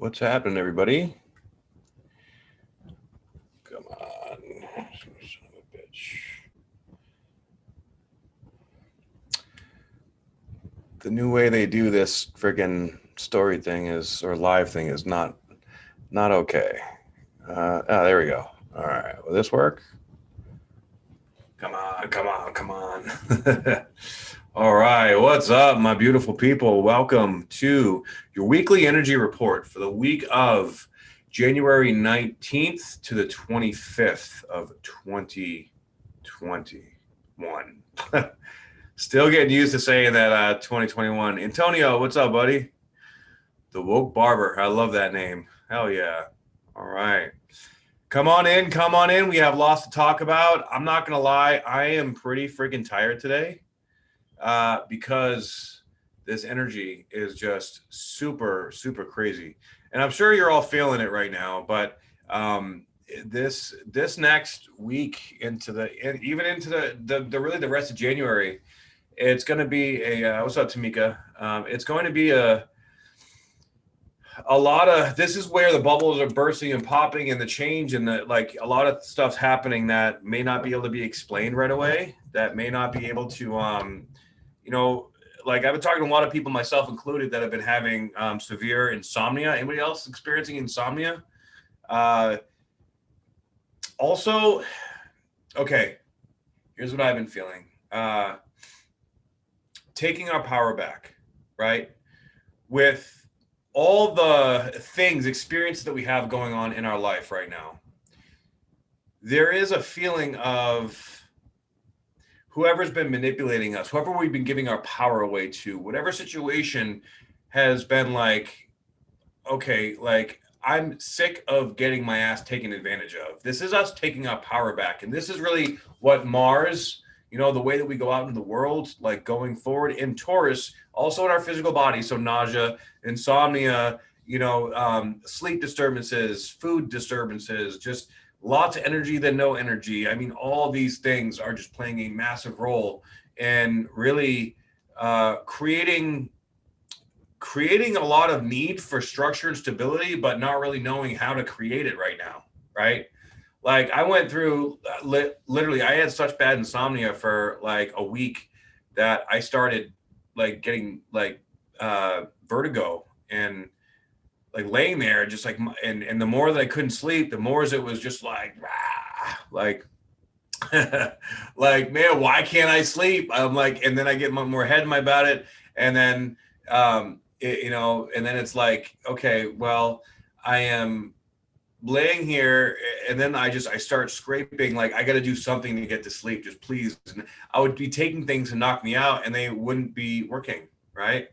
What's happening, everybody? Come on, son of a bitch. The new way they do this friggin' story thing or live thing is not okay. There we go. All right, will this work? Come on. All right, what's up, my beautiful people? Welcome to your weekly energy report for the week of January 19th to the 25th of 2021. Still getting used to saying that 2021. Antonio, what's up, buddy? The Woke Barber. I love that name. Hell yeah. All right. Come on in. We have lots to talk about. I'm not going to lie. I am pretty freaking tired today because this energy is just super, super crazy. And I'm sure you're all feeling it right now. But this next week into the rest of January, it's going to be what's up, Tamika? It's going to be a lot of, this is where the bubbles are bursting and popping, and the change, and a lot of stuff's happening that may not be able to be explained right away, that may not be able to, I've been talking to a lot of people, myself included, that have been having severe insomnia. Anybody else experiencing insomnia? Also, okay, here's what I've been feeling. Taking our power back, right? With all the experiences that we have going on in our life right now, there is a feeling of whoever's been manipulating us, whoever we've been giving our power away to, whatever situation has been I'm sick of getting my ass taken advantage of. This is us taking our power back. And this is really what Mars, the way that we go out in the world, going forward in Taurus, also in our physical body. So nausea, insomnia, sleep disturbances, food disturbances, just lots of energy than no energy. I mean, all these things are just playing a massive role in really creating a lot of need for structure and stability, but not really knowing how to create it right now, right? I went through, literally, I had such bad insomnia for a week that I started getting vertigo, and laying there just and the more that I couldn't sleep, the more it was just man, why can't I sleep? I'm and then I get more head in my about it. And then, and then it's okay, well, I am laying here, and then I start scraping, I got to do something to get to sleep, just please. And I would be taking things to knock me out, and they wouldn't be working, right?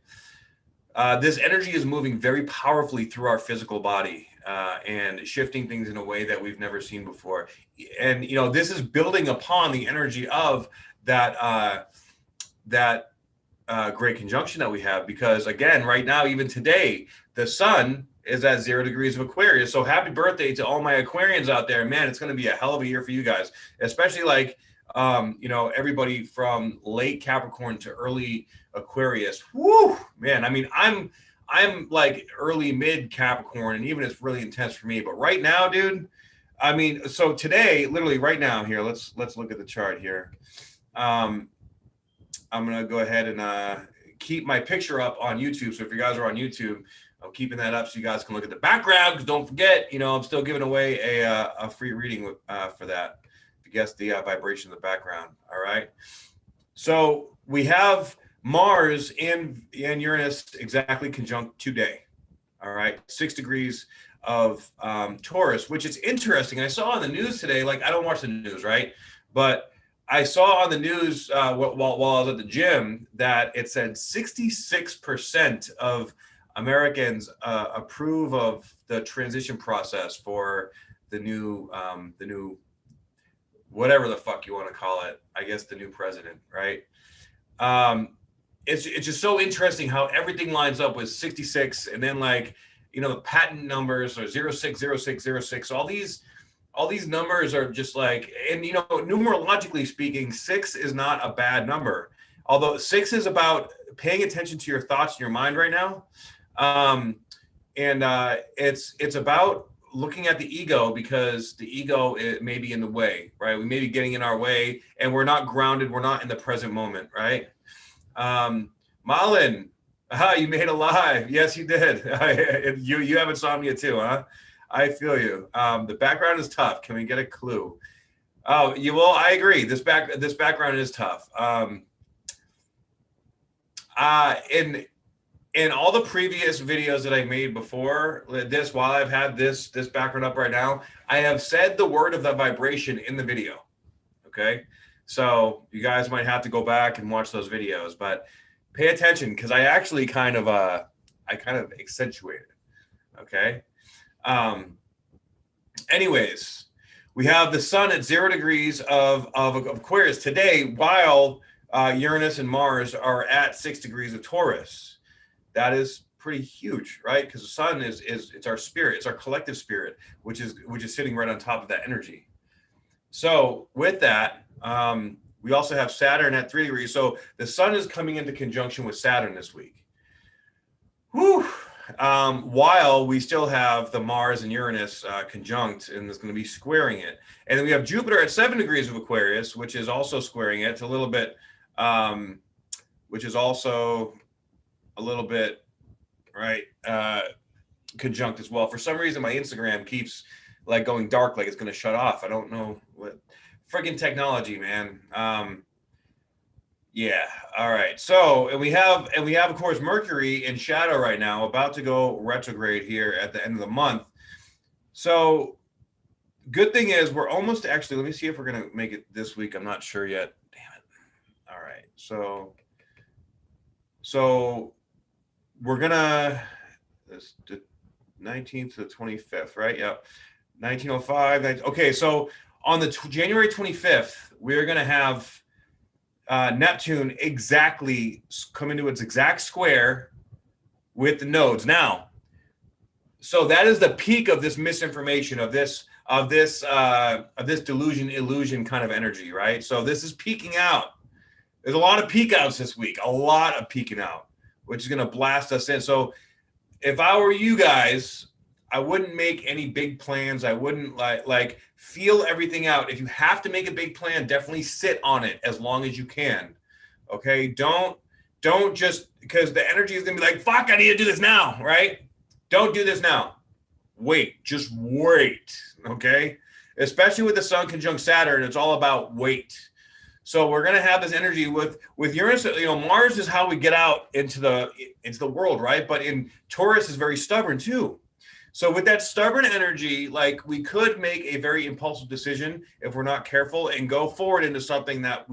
This energy is moving very powerfully through our physical body, and shifting things in a way that we've never seen before. And, this is building upon the energy of that great conjunction that we have, because again, right now, even today, the sun is at 0 degrees of Aquarius. So happy birthday to all my Aquarians out there, man. It's going to be a hell of a year for you guys, especially everybody from late Capricorn to early Aquarius. Woo, man. I mean, I'm early mid Capricorn, and even it's really intense for me. But right now, dude, I mean, so today, literally right now here, let's look at the chart here. I'm going to go ahead and keep my picture up on YouTube. So if you guys are on YouTube, I'm keeping that up so you guys can look at the background, because don't forget, I'm still giving away a free reading for that. If you guess the vibration in the background. All right. So we have Mars and Uranus exactly conjunct today. All right. 6 degrees of Taurus, which is interesting. I saw on the news today, I don't watch the news, right? But I saw on the news while I was at the gym that it said 66% of Americans approve of the transition process for the new whatever the fuck you want to call it, I guess the new president, right? It's just so interesting how everything lines up with 66, and then the patent numbers are 060606. All these numbers are just and numerologically speaking, 6 is not a bad number. Although 6 is about paying attention to your thoughts in your mind right now. it's about looking at the ego, because the ego may be in the way, right? We may be getting in our way, and we're not grounded. We're not in the present moment, right? Malin, you made it live. Yes, you did. You have insomnia too, huh? I feel you. The background is tough. Can we get a clue? Oh, you will. I agree. This background is tough. In all the previous videos that I made before this, while I've had this background up right now, I have said the word of the vibration in the video. Okay, so you guys might have to go back and watch those videos, but pay attention, because I actually kind of accentuated. Okay. Anyways, we have the sun at 0 degrees of Aquarius today, while Uranus and Mars are at 6 degrees of Taurus. That is pretty huge, right? Because the sun is it's our spirit, it's our collective spirit, which is sitting right on top of that energy. So with that, we also have Saturn at 3 degrees. So the sun is coming into conjunction with Saturn this week. Whew. While we still have the Mars and Uranus conjunct, and it's going to be squaring it. And then we have Jupiter at 7 degrees of Aquarius, which is also squaring it. It's a little bit, which is also a little bit, right, conjunct as well. For some reason, my Instagram keeps like going dark, like it's going to shut off. I don't know what friggin' technology, man. Yeah. All right. So, and we have, of course, Mercury in shadow right now, about to go retrograde here at the end of the month. So good thing is we're almost, actually, let me see if we're going to make it this week. I'm not sure yet. Damn it. All right. So we're going to, this the 19th to the 25th, right? Yep. 1905. Okay. So on the January 25th, we're going to have Neptune exactly come into its exact square with the nodes. Now, so that is the peak of this misinformation, of this delusion, illusion kind of energy, right? So this is peaking out. There's a lot of peak outs this week, a lot of peaking out, which is going to blast us in. So if I were you guys, I wouldn't make any big plans. I wouldn't like feel everything out. If you have to make a big plan, definitely sit on it as long as you can. Okay. Don't just, because the energy is going to be like, fuck, I need to do this now. Right. Don't do this now. Wait, just wait. Okay. Especially with the sun conjunct Saturn, it's all about wait. So we're going to have this energy with Uranus, Mars is how we get out into the world. Right. But in Taurus is very stubborn too. So with that stubborn energy, like, we could make a very impulsive decision if we're not careful and go forward into something that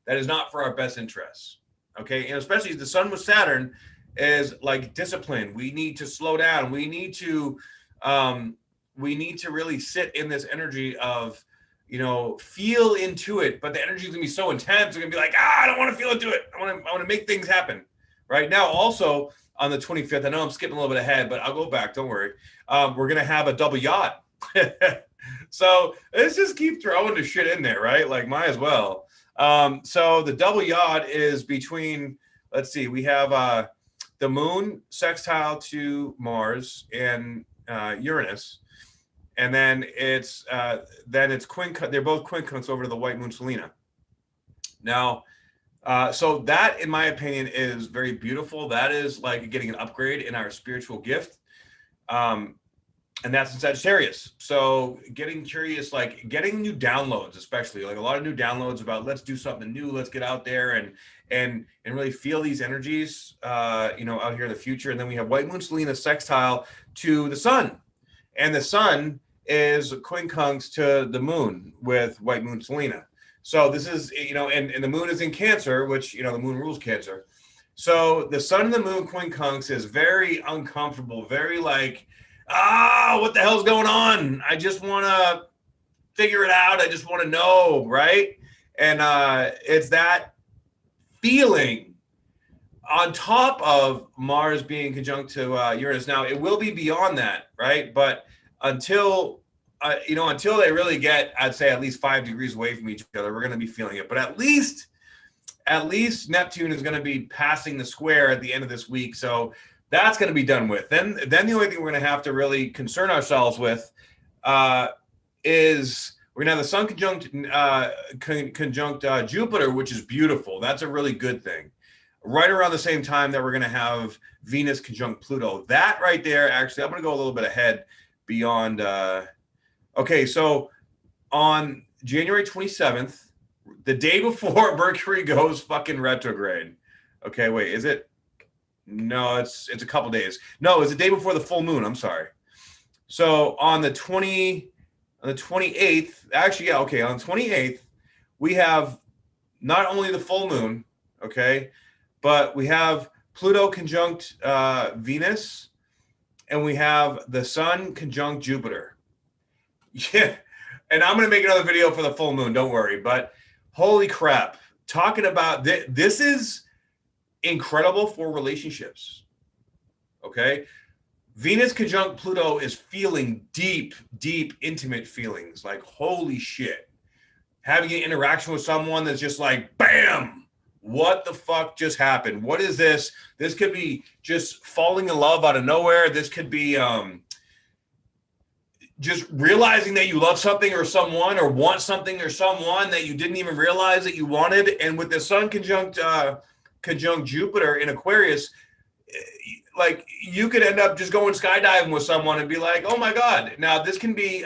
is not for our best interests. Okay. And especially the sun with Saturn is like discipline. We need to slow down. We need to really sit in this energy of, feel into it, but the energy is gonna be so intense. It's gonna be like, I don't want to feel into it. I want to make things happen. Right now, also, on the 25th, I know I'm skipping a little bit ahead, but I'll go back. Don't worry. We're going to have a double yacht. So let's just keep throwing the shit in there, right? Like, might as well. So the double yacht is between, let's see, we have the moon sextile to Mars and Uranus. And then it's quincunx. They're both quincunx over to the white moon Selena. Now, so that, in my opinion, is very beautiful. That is like getting an upgrade in our spiritual gift. And that's in Sagittarius. So getting curious, like getting new downloads, especially like a lot of new downloads about let's do something new. Let's get out there and really feel these energies, out here in the future. And then we have white moon Selena sextile to the sun, and the sun is quincunx to the moon with white moon Selena. So this is, and the moon is in Cancer, which, the moon rules Cancer. So the sun and the moon quincunx is very uncomfortable, very like, what the hell's going on? I just want to figure it out. I just want to know, right? And it's that feeling on top of Mars being conjunct to Uranus. Now, it will be beyond that, right? But until they really get, I'd say, at least 5 degrees away from each other, we're going to be feeling it. But at least Neptune is going to be passing the square at the end of this week. So That's going to be done with. Then the only thing we're going to have to really concern ourselves with is we're going to have the Sun conjunct Jupiter, which is beautiful. That's a really good thing. Right around the same time that we're going to have Venus conjunct Pluto. That right there, actually, I'm going to go a little bit ahead beyond. Okay, so on January 27th, the day before Mercury goes fucking retrograde. Okay, wait, is it? No, it's a couple days. No, it's the day before the full moon. I'm sorry. So on the 28th, actually, yeah, okay, on the 28th, we have not only the full moon, okay, but we have Pluto conjunct Venus, and we have the Sun conjunct Jupiter. Yeah, and I'm going to make another video for the full moon, don't worry, but holy crap, talking about this is incredible for relationships, okay? Venus conjunct Pluto is feeling deep, intimate feelings, like holy shit. Having an interaction with someone that's just like, bam, what the fuck just happened? What is this? This could be just falling in love out of nowhere. This could be just realizing that you love something or someone, or want something or someone that you didn't even realize that you wanted. And with the Sun conjunct Jupiter in Aquarius, like you could end up just going skydiving with someone and be like, oh my God. Now this can be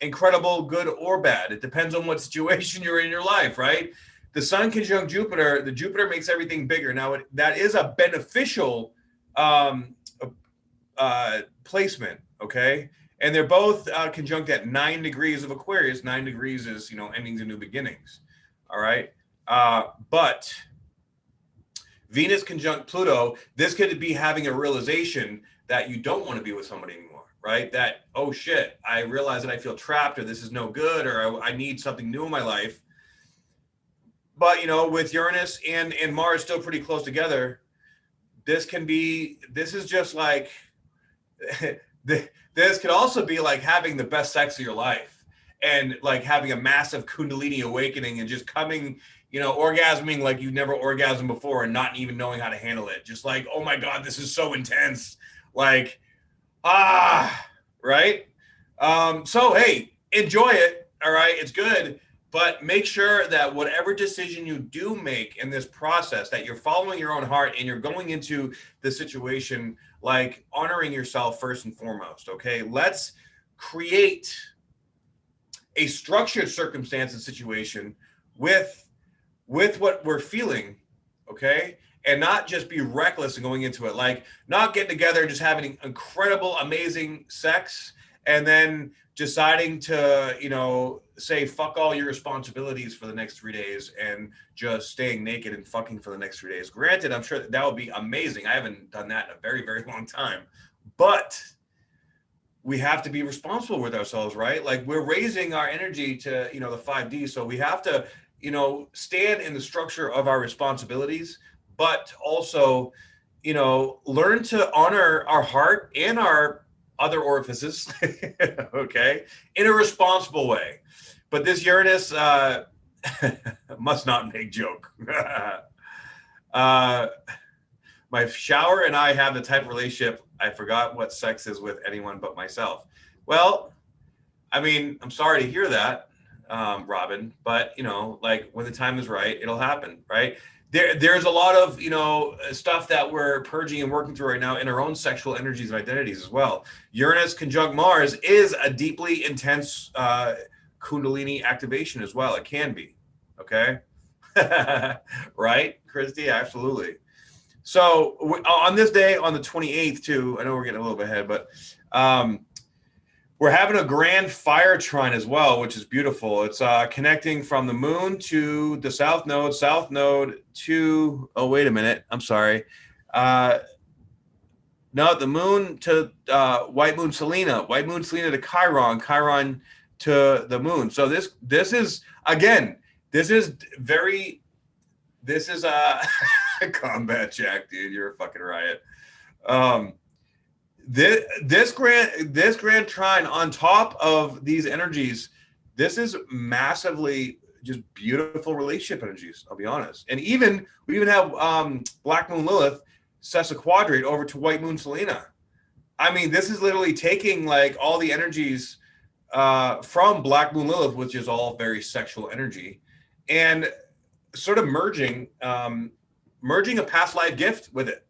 incredible, good or bad. It depends on what situation you're in your life, right? The Sun conjunct Jupiter, the Jupiter makes everything bigger. Now that is a beneficial placement, okay? And they're both conjunct at 9 degrees of Aquarius. 9 degrees is, endings and new beginnings, all right? But Venus conjunct Pluto, this could be having a realization that you don't want to be with somebody anymore, right? That, oh shit, I realize that I feel trapped, or this is no good, or I need something new in my life. But, with Uranus and Mars still pretty close together, this is just like, this could also be like having the best sex of your life, and like having a massive Kundalini awakening and just coming, orgasming like you've never orgasmed before and not even knowing how to handle it. Just like, oh my God, this is so intense. Like, right? So, hey, enjoy it. All right. It's good. But make sure that whatever decision you do make in this process, that you're following your own heart and you're going into the situation, like honoring yourself first and foremost. Okay. Let's create a structured circumstance and situation with what we're feeling, okay? And not just be reckless and going into it, like not getting together and just having incredible, amazing sex, and then deciding to, say fuck all your responsibilities for the next 3 days and just staying naked and fucking for the next 3 days. Granted, I'm sure that would be amazing. I haven't done that in a very, very long time, but we have to be responsible with ourselves, right? Like we're raising our energy to, the 5D. So we have to, stand in the structure of our responsibilities, but also, learn to honor our heart and our other orifices, okay, in a responsible way. But this Uranus must not make joke. My shower and I have the type of relationship I forgot what sex is with anyone but myself. Well, I mean, I'm sorry to hear that, Robin, but like when the time is right, it'll happen, right? There's a lot of, stuff that we're purging and working through right now in our own sexual energies and identities as well. Uranus conjunct Mars is a deeply intense Kundalini activation as well. It can be, okay? Right, Christy? Absolutely. So on this day, on the 28th too, I know we're getting a little bit ahead, but we're having a grand fire trine as well, which is beautiful. It's connecting from the moon to the south node to, oh, wait a minute. I'm sorry. No, the moon to white moon Selena to Chiron to the moon. So this is, again, this is combat Jack, dude. You're a fucking riot. This grand trine on top of these energies, this is massively just beautiful relationship energies, I'll be honest. And we even have Black Moon Lilith sesquiquadrate over to White Moon Selena. I mean, this is literally taking like all the energies from Black Moon Lilith, which is all very sexual energy, and sort of merging a past life gift with it.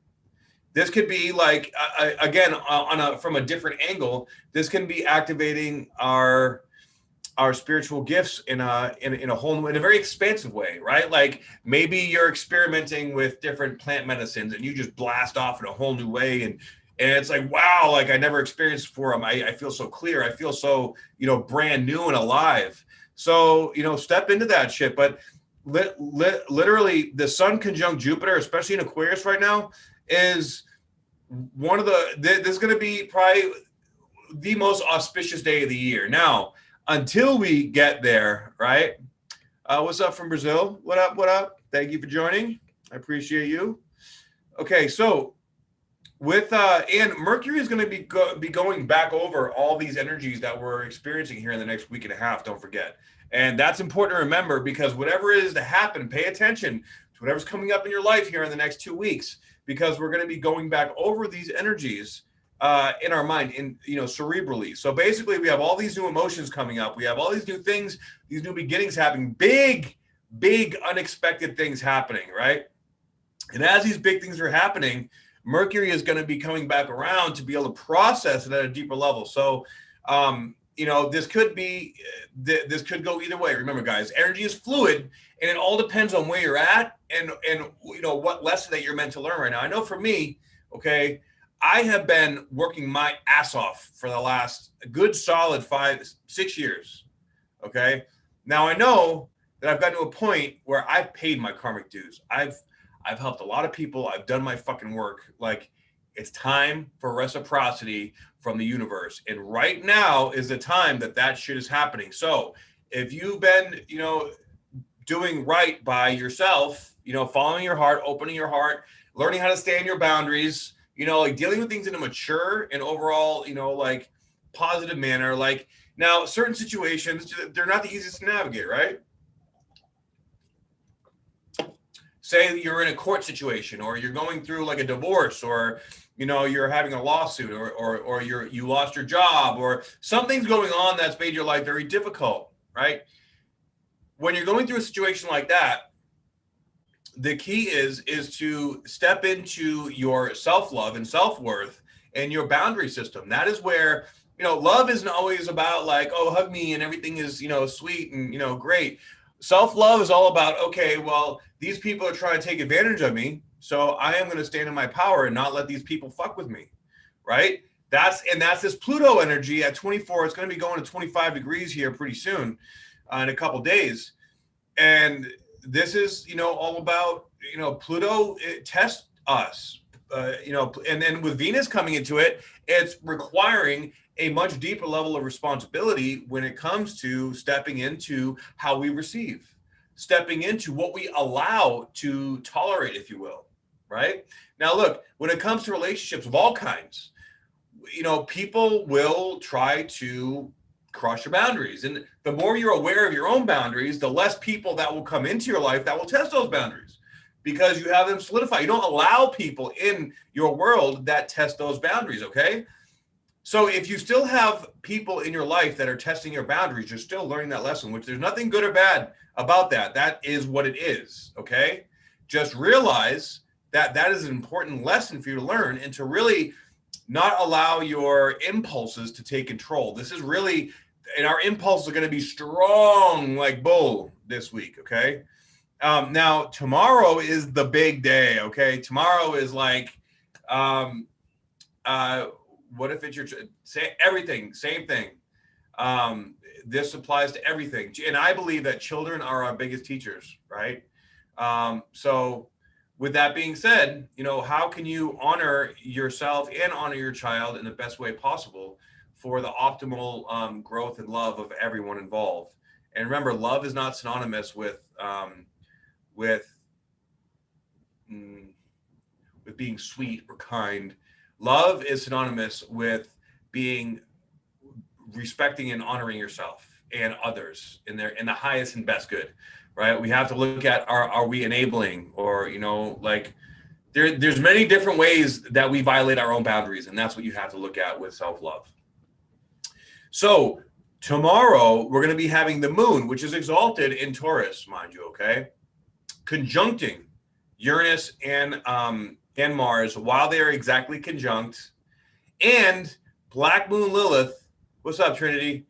This could be like again from a different angle. This can be activating our spiritual gifts in a very expansive way, right? Like maybe you're experimenting with different plant medicines and you just blast off in a whole new way, and it's like, wow, like I never experienced before. I feel so clear. I feel so, brand new and alive. So, step into that shit. But literally the sun conjunct Jupiter, especially in Aquarius right now, is one of this is going to be probably the most auspicious day of the year. Now, until we get there, right? What's up from Brazil? What up? What up? Thank you for joining. I appreciate you. Okay, so with and Mercury is going to be going back over all these energies that we're experiencing here in the next week and a half. Don't forget, and that's important to remember, because whatever it is to happen, pay attention to whatever's coming up in your life here in the next 2 weeks, because we're going to be going back over these energies in our mind, cerebrally. So basically, we have all these new emotions coming up. We have all these new things, these new beginnings happening, big, unexpected things happening, right? And as these big things are happening, Mercury is going to be coming back around to be able to process it at a deeper level. So, this could go either way. Remember, guys, energy is fluid, and it all depends on where you're at and what lesson that you're meant to learn right now. I know for me, okay, I have been working my ass off for the last good solid 5-6 years. Okay. Now I know that I've gotten to a point where I've paid my karmic dues. I've helped a lot of people. I've done my fucking work. Like, it's time for reciprocity from the universe. And right now is the time that shit is happening. So if you've been, doing right by yourself, following your heart, opening your heart, learning how to stand your boundaries, like dealing with things in a mature and overall, like positive manner. Like, now certain situations, they're not the easiest to navigate, right? Say you're in a court situation, or you're going through like a divorce, or, you're having a lawsuit, or you lost your job, or something's going on that's made your life very difficult, right? When you're going through a situation like that, the key is to step into your self-love and self-worth and your boundary system. That is where, love isn't always about like, oh, hug me and everything is, sweet and, great. Self-love is all about, okay, well, these people are trying to take advantage of me, so I am going to stand in my power and not let these people fuck with me, right? That's this Pluto energy at 24. It's going to be going to 25 degrees here pretty soon, in a couple days. And this is, all about, Pluto, it tests us, and then with Venus coming into it, it's requiring a much deeper level of responsibility when it comes to stepping into how we receive, stepping into what we allow to tolerate, if you will, right? Now, look, when it comes to relationships of all kinds, people will try to cross your boundaries. And the more you're aware of your own boundaries, the less people that will come into your life that will test those boundaries, because you have them solidified. You don't allow people in your world that test those boundaries, okay? So if you still have people in your life that are testing your boundaries, you're still learning that lesson, which there's nothing good or bad about that. That is what it is, okay? Just realize that is an important lesson for you to learn, and to really not allow your impulses to take control. This is really, and our impulses are going to be strong like bull this week, okay? Now, tomorrow is the big day, okay? Tomorrow is like, what if it's say everything, same thing. This applies to everything. And I believe that children are our biggest teachers, right? So with that being said, how can you honor yourself and honor your child in the best way possible for the optimal growth and love of everyone involved? And remember, love is not synonymous with being sweet or kind. Love is synonymous with being respecting and honoring yourself and others in the highest and best good, right? We have to look at, are we enabling, or, like, there's many different ways that we violate our own boundaries, and that's what you have to look at with self-love. So tomorrow we're going to be having the moon, which is exalted in Taurus, mind you, okay, conjuncting Uranus and Mars while they are exactly conjunct, and Black Moon Lilith. What's up, Trinity?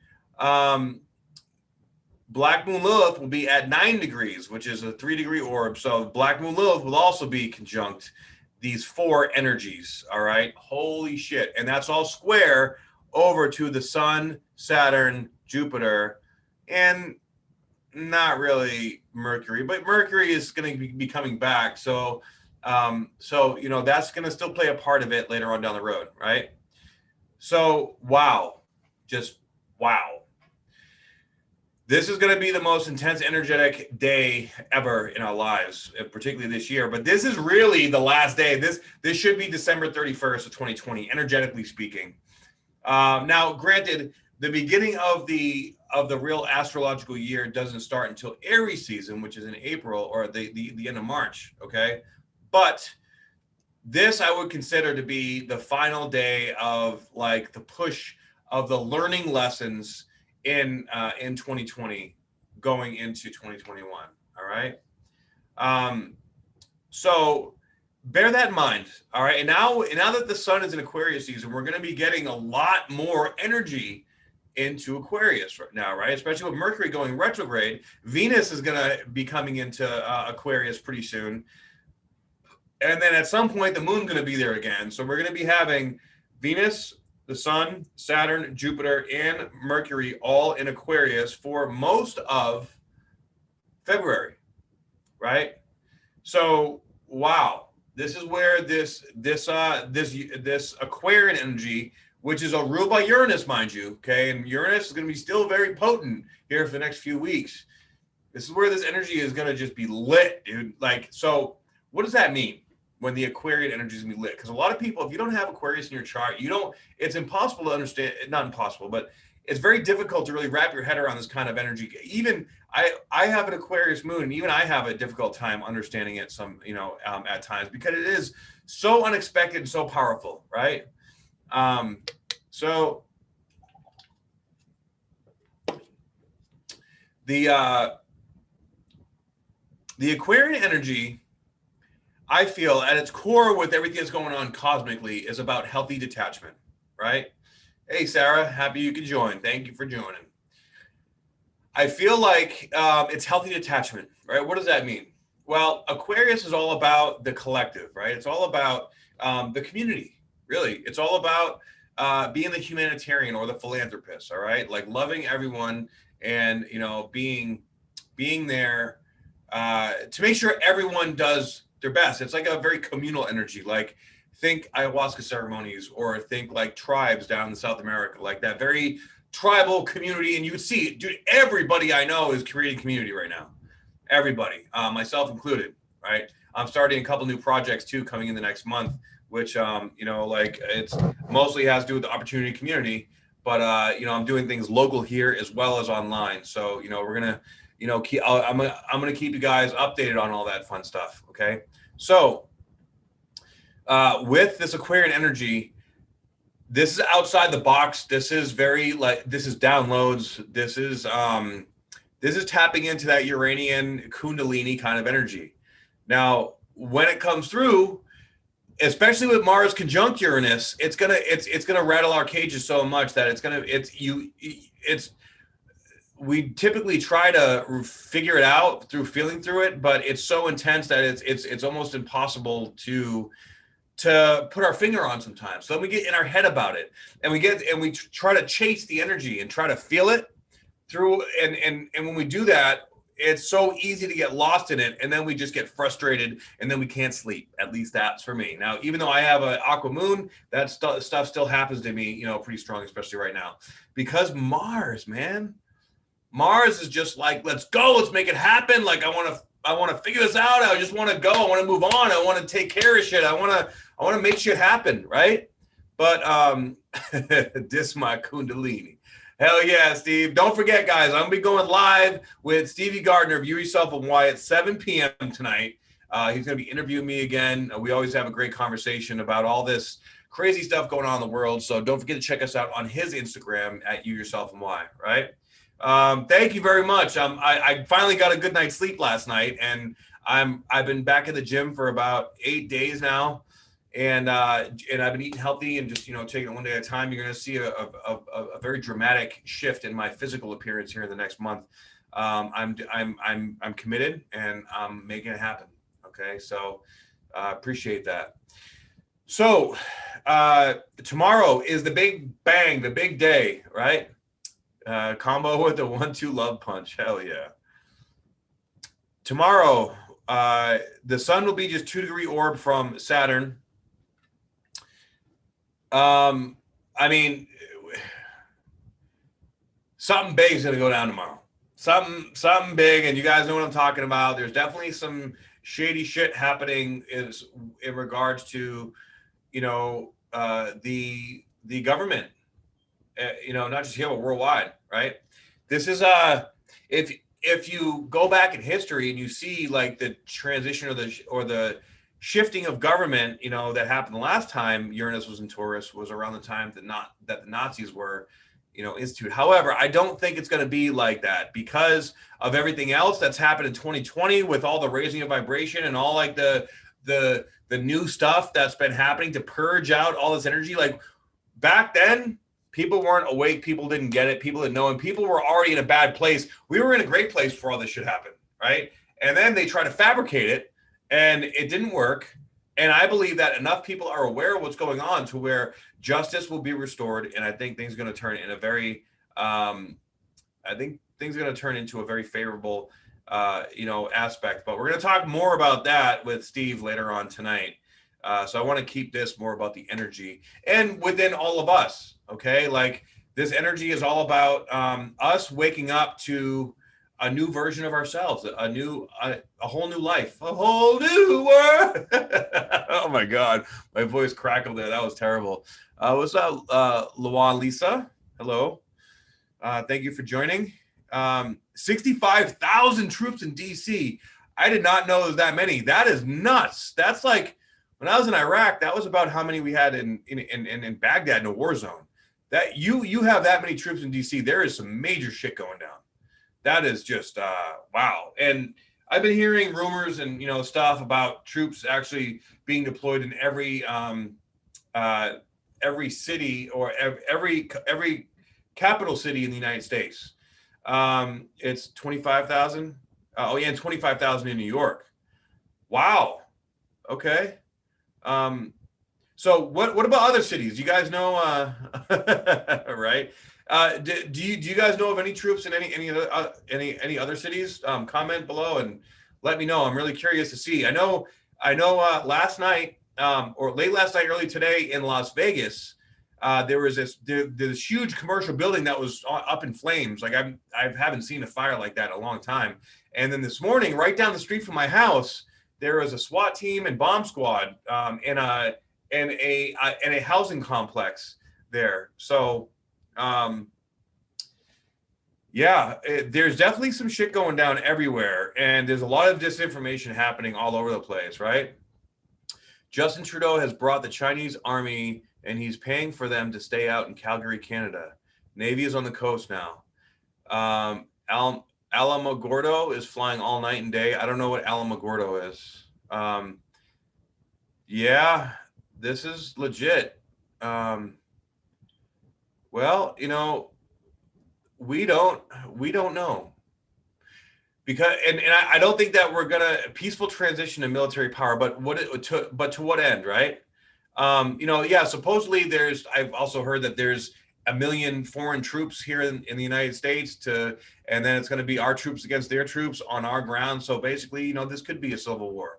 Black Moon Lilith will be at 9 degrees, which is a 3-degree orb. So Black Moon Lilith will also be conjunct these 4 energies. All right. Holy shit. And that's all square over to the Sun, Saturn, Jupiter, and not really Mercury, but Mercury is going to be coming back. So, you know, that's going to still play a part of it later on down the road. Right. So, wow. Just wow. This is going to be the most intense, energetic day ever in our lives, particularly this year. But this is really the last day. This should be December 31st of 2020, energetically speaking. Now, granted, the beginning of the real astrological year doesn't start until Aries season, which is in April or the end of March. Okay, but this I would consider to be the final day of like the push of the learning lessons in 2020 going into 2021. All right. So bear that in mind. All right. And now that the sun is in Aquarius season, we're going to be getting a lot more energy into Aquarius right now, right? Especially with Mercury going retrograde. Venus is going to be coming into Aquarius pretty soon. And then at some point, the moon's going to be there again. So we're going to be having Venus, the Sun, Saturn, Jupiter, and Mercury all in Aquarius for most of February, right? So, wow, this is where this Aquarian energy, which is ruled by Uranus, mind you, okay? And Uranus is going to be still very potent here for the next few weeks. This is where this energy is going to just be lit, dude. Like, so what does that mean? When the Aquarian energy is going to be lit. Because a lot of people, if you don't have Aquarius in your chart, it's impossible to understand, not impossible, but it's very difficult to really wrap your head around this kind of energy. Even I have an Aquarius moon, and even I have a difficult time understanding it at times, because it is so unexpected and so powerful, right? So the Aquarian energy, I feel at its core with everything that's going on cosmically is about healthy detachment, right? Hey, Sarah, happy you could join. Thank you for joining. I feel like it's healthy detachment, right? What does that mean? Well, Aquarius is all about the collective, right? It's all about the community, really. It's all about being the humanitarian or the philanthropist, all right? Like loving everyone and, being there to make sure everyone does their best. It's like a very communal energy. Like think ayahuasca ceremonies, or think like tribes down in South America, like that very tribal community. And you would see, dude, everybody I know is creating community right now. Everybody, myself included, right? I'm starting a couple new projects too, coming in the next month, which, it's mostly has to do with the opportunity community, but, I'm doing things local here as well as online. So, we're going to, I'm going to keep you guys updated on all that fun stuff. Okay. So, with this Aquarian energy, this is outside the box. This is this is downloads. This is tapping into that Uranian Kundalini kind of energy. Now, when it comes through, especially with Mars conjunct Uranus, it's gonna rattle our cages so much that we typically try to figure it out through feeling through it, but it's so intense that it's almost impossible to put our finger on sometimes. So then we get in our head about it, and we try to chase the energy and try to feel it through. And when we do that, it's so easy to get lost in it, and then we just get frustrated, and then we can't sleep. At least that's for me. Now, even though I have an aqua moon, that stuff still happens to me, pretty strong, especially right now, because Mars, man. Mars is just like, let's go, let's make it happen. Like I want to figure this out. I just want to go. I want to move on. I want to take care of shit. I want to make shit happen, right? But this my Kundalini. Hell yeah, Steve. Don't forget, guys, I'm going to be going live with Stevie Gardner, View Yourself and Why at 7 p.m. tonight. He's going to be interviewing me again. We always have a great conversation about all this crazy stuff going on in the world. So don't forget to check us out on his Instagram at You, Yourself, and Why, right? Thank you very much. I finally got a good night's sleep last night, and I've been back in the gym for about 8 days now, and I've been eating healthy and just taking it one day at a time. You're going to see a very dramatic shift in my physical appearance here in the next month. I'm committed, and I'm making it happen. Okay, so appreciate that. So tomorrow is the big bang, the big day, right? Combo with the 1-2 love punch. Hell yeah. Tomorrow, the sun will be just 2-degree orb from Saturn. I mean, something big is going to go down tomorrow. Something big, and you guys know what I'm talking about. There's definitely some shady shit happening in regards to, the government. Not just here, but worldwide, right? This is if you go back in history and you see like the transition or the shifting of government, that happened the last time Uranus was in Taurus was around the time that the Nazis were, instituted. However, I don't think it's going to be like that because of everything else that's happened in 2020 with all the raising of vibration and all like the new stuff that's been happening to purge out all this energy. Like back then, people weren't awake. People didn't get it. People didn't know. And people were already in a bad place. We were in a great place before all this shit happened, right? And then they tried to fabricate it, and it didn't work. And I believe that enough people are aware of what's going on to where justice will be restored. And I think things are going to turn in a very, into a very favorable, aspect. But we're going to talk more about that with Steve later on tonight. So I want to keep this more about the energy and within all of us. Okay. Like this energy is all about us waking up to a new version of ourselves, a whole new life, a whole new world. Oh my God. My voice crackled there. That was terrible. What's up, Luan Lisa? Hello. Thank you for joining. 65,000 troops in DC. I did not know there was that many. That is nuts. That's like, when I was in Iraq, that was about how many we had in Baghdad in a war zone. That you have that many troops in DC, there is some major shit going down. That is just wow. And I've been hearing rumors and stuff about troops actually being deployed in every city or every capital city in the United States. It's 25,000. And 25,000 in New York. Wow. Okay. So what about other cities? You guys know, right? Do you guys know of any troops in any other cities? Comment below and let me know. I'm really curious to see. I know. Last night, or late last night, early today in Las Vegas, there was this huge commercial building that was up in flames. Like I haven't seen a fire like that in a long time. And then this morning, right down the street from my house, there was a SWAT team and bomb squad in a housing complex there. So, there's definitely some shit going down everywhere, and there's a lot of disinformation happening all over the place, right? Justin Trudeau has brought the Chinese army, and he's paying for them to stay out in Calgary, Canada. Navy is on the coast now. Alamogordo is flying all night and day. I don't know what Alamogordo is. This is legit. Well, we don't know, because and I don't think that we're gonna peaceful transition to military power, but to what end, right? Supposedly I've also heard that there's 1 million foreign troops here in the United States and then it's going to be our troops against their troops on our ground. So basically, this could be a civil war.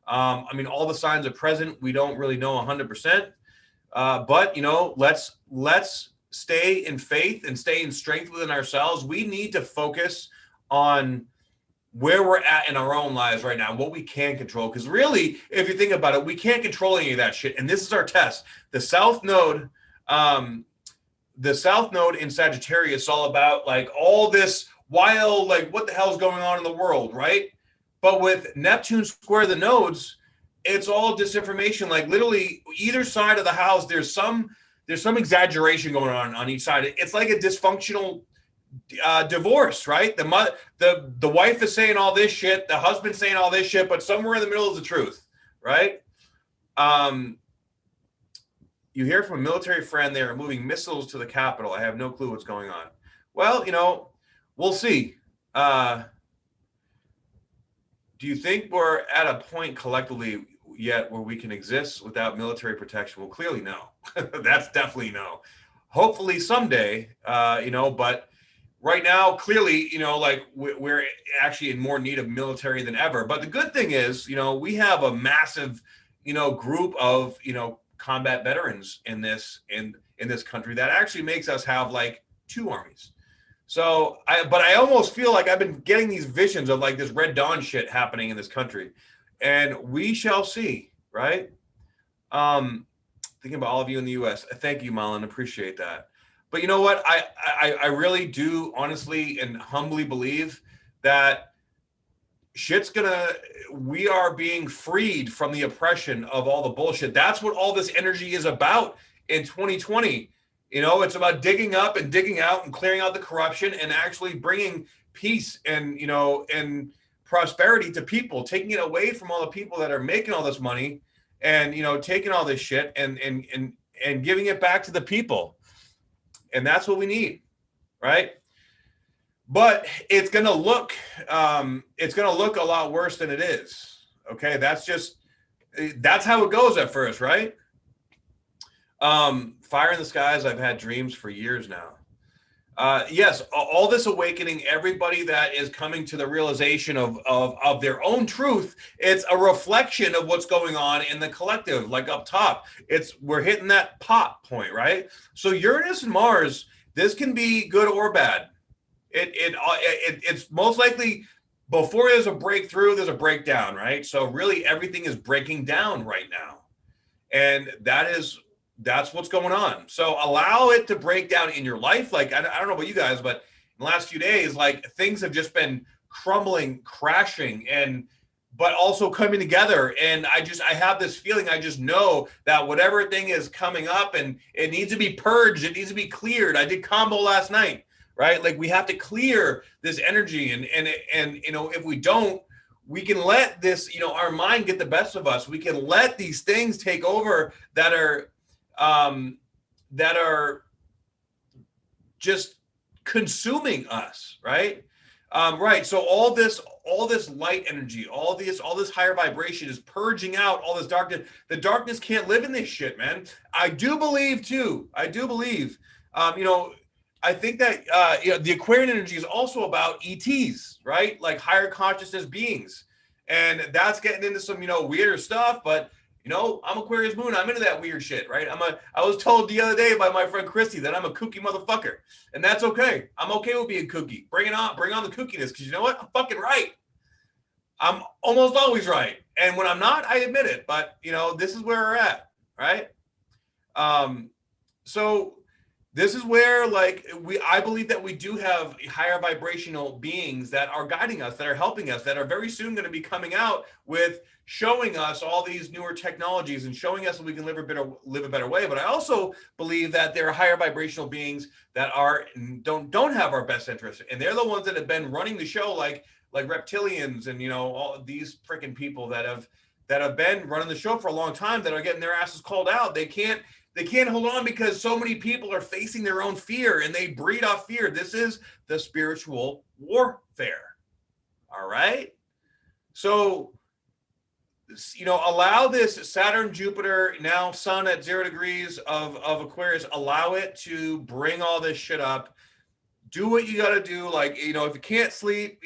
All the signs are present. We don't really know 100%. But let's stay in faith and stay in strength within ourselves. We need to focus on where we're at in our own lives right now, what we can control. Because really, if you think about it, we can't control any of that shit. And this is our test. The South Node in Sagittarius is all about like all this wild, like what the hell's going on in the world, right? But with Neptune square the nodes, it's all disinformation. Like literally either side of the house, there's some exaggeration going on each side. It's like a dysfunctional divorce, right? The wife is saying all this shit, the husband's saying all this shit, but somewhere in the middle is the truth, right? You hear from a military friend they are moving missiles to the capital. I have no clue what's going on. Well, we'll see. Do you think we're at a point collectively yet where we can exist without military protection? Well, clearly no. That's definitely no. Hopefully someday, but right now, clearly, like we're actually in more need of military than ever. But the good thing is, we have a massive, group of, combat veterans in this country that actually makes us have like 2 armies. So I almost feel like I've been getting these visions of like this Red Dawn shit happening in this country, and we shall see, right? Thinking about all of you in the U.S. Thank you, Malin. Appreciate that. But you know what? I really do honestly and humbly believe that we are being freed from the oppression of all the bullshit. That's what all this energy is about in 2020. It's about digging up and digging out and clearing out the corruption and actually bringing peace and, and prosperity to people, taking it away from all the people that are making all this money and, taking all this shit and giving it back to the people. And that's what we need, right? But it's going to look a lot worse than it is. Okay. That's how it goes at first, right? Fire in the skies. I've had dreams for years now. Yes. All this awakening, everybody that is coming to the realization of their own truth, it's a reflection of what's going on in the collective, like up top. We're hitting that pop point, right? So Uranus and Mars, this can be good or bad. It's most likely before there's a breakthrough, there's a breakdown, right? So really everything is breaking down right now. And that's what's going on. So allow it to break down in your life. Like, I don't know about you guys, but in the last few days, like things have just been crumbling, crashing, but also coming together. And I have this feeling, I just know that whatever thing is coming up and it needs to be purged, it needs to be cleared. I did combo last night, right? Like we have to clear this energy and if we don't, we can let this, our mind get the best of us. We can let these things take over that are just consuming us, right? Right. So all this light energy, all this higher vibration is purging out all this darkness. The darkness can't live in this shit, man. I do believe, I think that, the Aquarian energy is also about ETs, right? Like higher consciousness beings. And that's getting into some, weirder stuff, but I'm Aquarius moon. I'm into that weird shit, right? I was told the other day by my friend Christy that I'm a kooky motherfucker, and that's okay. I'm okay with being kooky. Bring on the kookiness, because you know what? I'm fucking right. I'm almost always right, and when I'm not, I admit it. But this is where we're at, right? So this is where I believe that we do have higher vibrational beings that are guiding us, that are helping us, that are very soon going to be coming out with showing us all these newer technologies and showing us that we can live a better way. But I also believe that there are higher vibrational beings that don't have our best interest, and they're the ones that have been running the show, like reptilians and all these freaking people that have been running the show for a long time, that are getting their asses called out. They can't hold on because so many people are facing their own fear, and they breed off fear. This is the spiritual warfare. All right. So, allow this Saturn, Jupiter, now Sun at 0 degrees of Aquarius, allow it to bring all this shit up. Do what you got to do. If you can't sleep,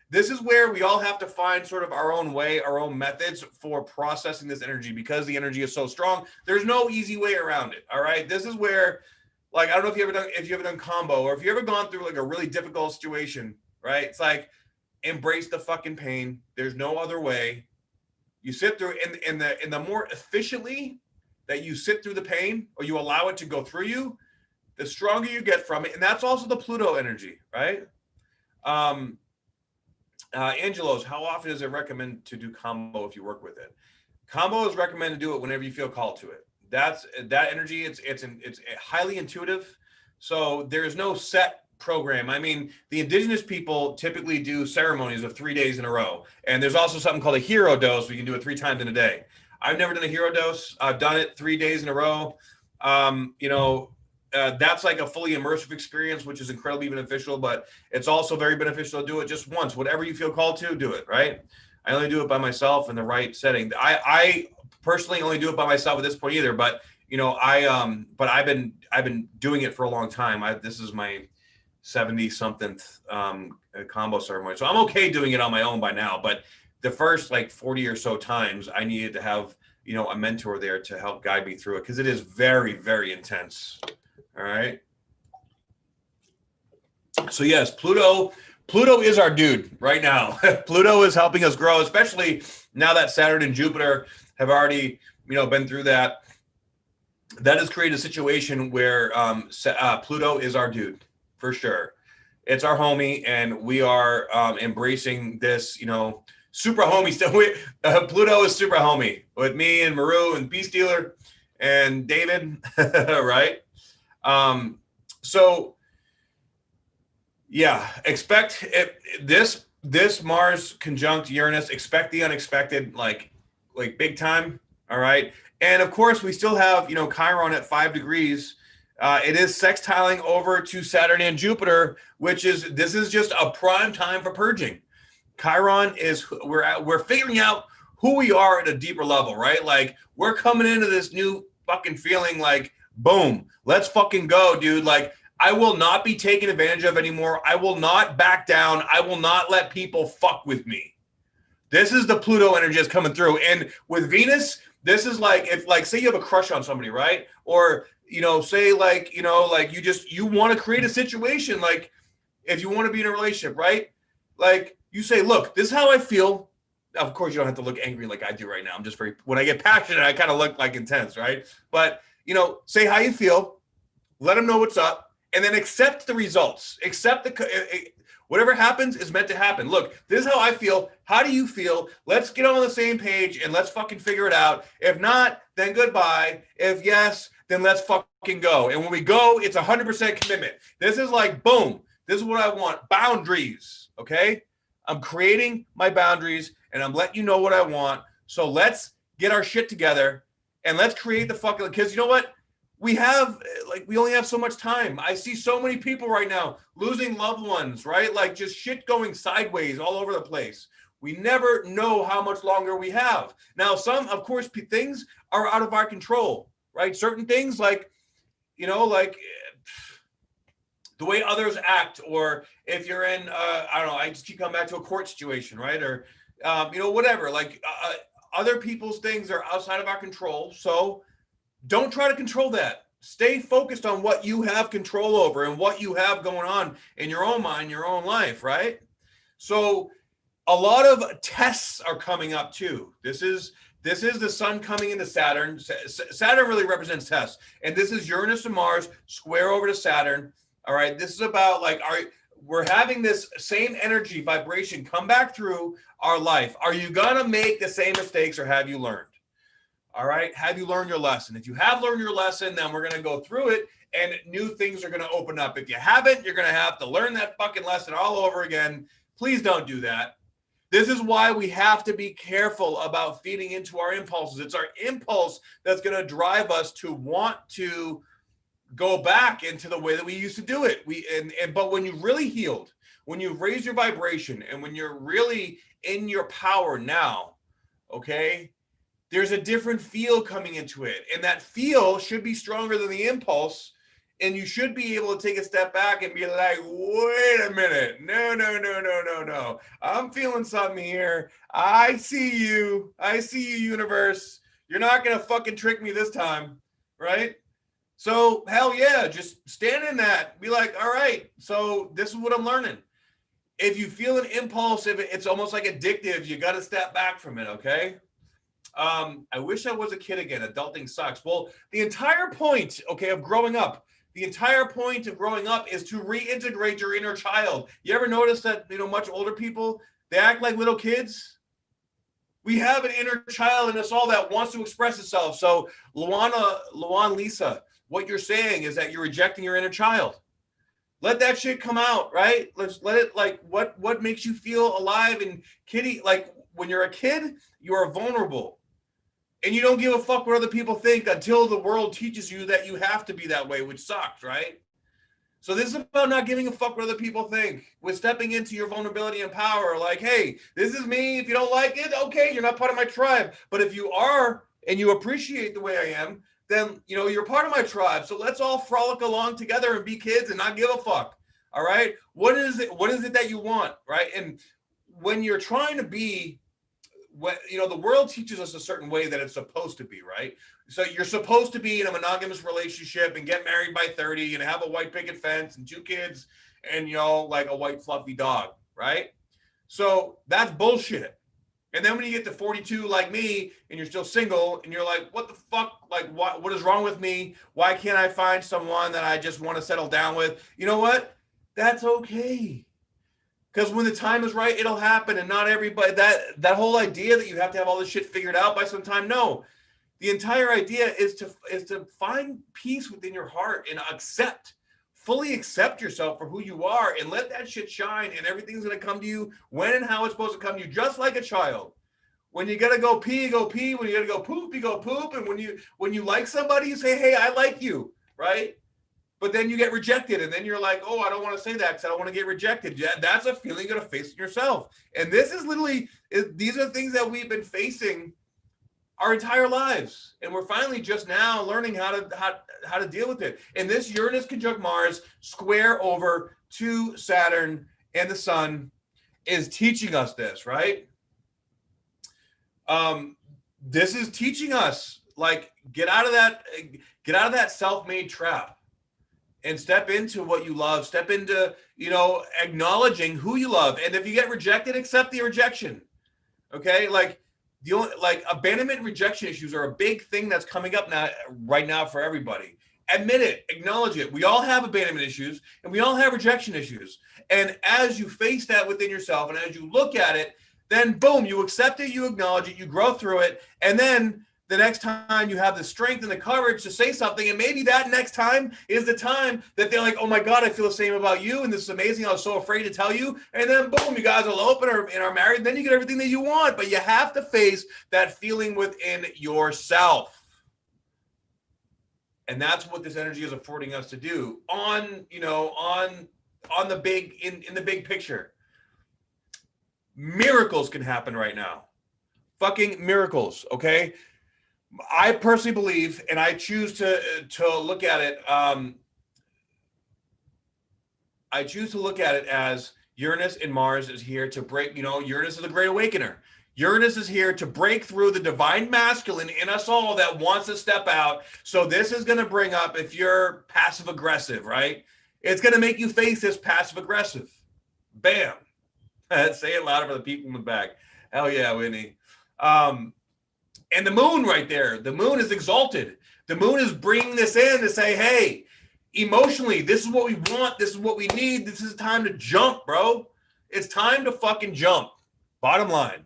this is where we all have to find sort of our own way, our own methods for processing this energy, because the energy is so strong. There's no easy way around it. All right. This is where, I don't know if you ever done combo, or if you ever gone through a really difficult situation, right? It's like, embrace the fucking pain. There's no other way. You sit through, and the more efficiently that you sit through the pain, or you allow it to go through you, the stronger you get from it. And that's also the Pluto energy, right? Angelos, how often is it recommended to do combo if you work with it? Combo is recommended to do it whenever you feel called to it. That's that energy. It's highly intuitive. So there's no set program. I mean, the indigenous people typically do ceremonies of 3 days in a row. And there's also something called a hero dose. We can do it 3 times in a day. I've never done a hero dose. I've done it 3 days in a row. That's like a fully immersive experience, which is incredibly beneficial, but it's also very beneficial to do it just once. Whatever you feel called to, do it, right? I only do it by myself in the right setting. I personally only do it by myself at this point either, but but I've been doing it for a long time. This is my 70 something combo ceremony. So I'm okay doing it on my own by now, but the first like 40 or so times I needed to have, a mentor there to help guide me through it, because it is very, very intense. All right. So yes, Pluto is our dude right now. Pluto is helping us grow, especially now that Saturn and Jupiter have already, been through that. That has created a situation where Pluto is our dude for sure. It's our homie, and we are embracing this, super homie stuff. Pluto is super homie with me and Maru and Peace Dealer and David, right? So yeah, expect this Mars conjunct Uranus, expect the unexpected, like big time. All right. And of course we still have, Chiron at 5 degrees. It is sextiling over to Saturn and Jupiter, this is just a prime time for purging. Chiron is, we're figuring out who we are at a deeper level, right? Like we're coming into this new fucking feeling like, boom, let's fucking go, dude. Like, I will not be taken advantage of anymore. I will not back down. I will not let people fuck with me. This is the Pluto energy that's coming through. And with Venus, this is like, if like, say you have a crush on somebody, right? Or, say like, you want to create a situation. Like if you want to be in a relationship, right? Like you say, look, this is how I feel. Of course, you don't have to look angry like I do right now. I'm just when I get passionate, I kind of look like intense, right? But, say how you feel, let them know what's up, and then accept the results. Accept whatever happens is meant to happen. Look, this is how I feel. How do you feel? Let's get on the same page and let's fucking figure it out. If not, then goodbye. If yes, then let's fucking go. And when we go, it's 100% commitment. This is like, boom, this is what I want. Boundaries, okay? I'm creating my boundaries and I'm letting you know what I want. So let's get our shit together and let's create the fucking, because you know what? We only have so much time. I see so many people right now losing loved ones, right? Like just shit going sideways all over the place. We never know how much longer we have. Now, some, of course, things are out of our control, right? Certain things like the way others act, or if you're in, I don't know, I just keep coming back to a court situation, right? Or, whatever, other people's things are outside of our control. So don't try to control that. Stay focused on what you have control over and what you have going on in your own mind, your own life, right? So a lot of tests are coming up too. This is the sun coming into Saturn. Saturn really represents tests. And this is Uranus and Mars square over to Saturn. All right. This is about we're having this same energy vibration come back through our life. Are you going to make the same mistakes, or have you learned? All right. Have you learned your lesson? If you have learned your lesson, then we're going to go through it and new things are going to open up. If you haven't, you're going to have to learn that fucking lesson all over again. Please don't do that. This is why we have to be careful about feeding into our impulses. It's our impulse that's going to drive us to want to go back into the way that we used to do it. But when you've really healed, when you've raised your vibration, and when you're really in your power now, okay, there's a different feel coming into it. And that feel should be stronger than the impulse. And you should be able to take a step back and be like, wait a minute. No. I'm feeling something here. I see you. Universe. You're not going to fucking trick me this time. Right? So hell yeah, just stand in that. Be like, all right, so this is what I'm learning. If you feel an impulse, if it's almost like addictive, you got to step back from it, okay? I wish I was a kid again. Adulting sucks. Well, the entire point, okay, of growing up is to reintegrate your inner child. You ever notice that, much older people, They act like little kids. We have an inner child in us all that wants to express itself. So Luan Lisa, what you're saying is that you're rejecting your inner child. Let that shit come out, right? Let's let it, like, what makes you feel alive and kitty. Like, when you're a kid, you are vulnerable. And you don't give a fuck what other people think until the world teaches you that you have to be that way, which sucks, right? So this is about not giving a fuck what other people think. With stepping into your vulnerability and power. Like, hey, this is me. If you don't like it, okay, you're not part of my tribe. But if you are and you appreciate the way I am, then, you know, you're part of my tribe. So let's all frolic along together and be kids and not give a fuck. All right? What is it that you want, right? And when you're trying to be, you know, the world teaches us a certain way that it's supposed to be, right? So you're supposed to be in a monogamous relationship and get married by 30 and have a white picket fence and 2 kids and, you know, like a white fluffy dog, right? So that's bullshit. And then when you get to 42 like me and you're still single and you're like, what the fuck? Like, what is wrong with me? Why can't I find someone that I just want to settle down with? You know what? That's okay. Because when the time is right, it'll happen. And not everybody, that whole idea that you have to have all this shit figured out by some time. No, the entire idea is to find peace within your heart and fully accept yourself for who you are and let that shit shine, and everything's going to come to you when and how it's supposed to come to you, just like a child. When you got to go pee, you go pee. When you got to go poop, you go poop. And when you like somebody, you say, hey, I like you, right? But then you get rejected, and then you're like, oh, I don't want to say that because I don't want to get rejected. Yeah, that's a feeling you're going to face in yourself. And this is literally, these are things that we've been facing our entire lives. And we're finally just now learning how to deal with it. And this Uranus conjunct Mars square over to Saturn and the Sun is teaching us this, right? This is teaching us, like, get out of that self-made trap. And step into what you love. Step into, you know, acknowledging who you love. And if you get rejected, accept the rejection. Okay, like abandonment and rejection issues are a big thing that's coming up right now for everybody. Admit it, acknowledge it. We all have abandonment issues and we all have rejection issues. And as you face that within yourself and as you look at it, then boom, you accept it, you acknowledge it, you grow through it, and then the next time you have the strength and the courage to say something, and maybe that next time is the time that they're like, oh my God, I feel the same about you, and this is amazing, I was so afraid to tell you, and then boom, you guys will open and are married, and then you get everything that you want. But you have to face that feeling within yourself. And that's what this energy is affording us to do on the big, in the big picture. Miracles can happen right now. Fucking miracles, okay? I personally believe, and I choose to look at it. I choose to look at it as Uranus and Mars is here to break. You know, Uranus is the great awakener. Uranus is here to break through the divine masculine in us all that wants to step out. So this is going to bring up, if you're passive aggressive, right? It's going to make you face this passive aggressive. Bam. Say it louder for the people in the back. Hell yeah, Whitney. And the moon right there, the moon is exalted. The moon is bringing this in to say, hey, emotionally, this is what we want. This is what we need. This is time to jump, bro. It's time to fucking jump. Bottom line.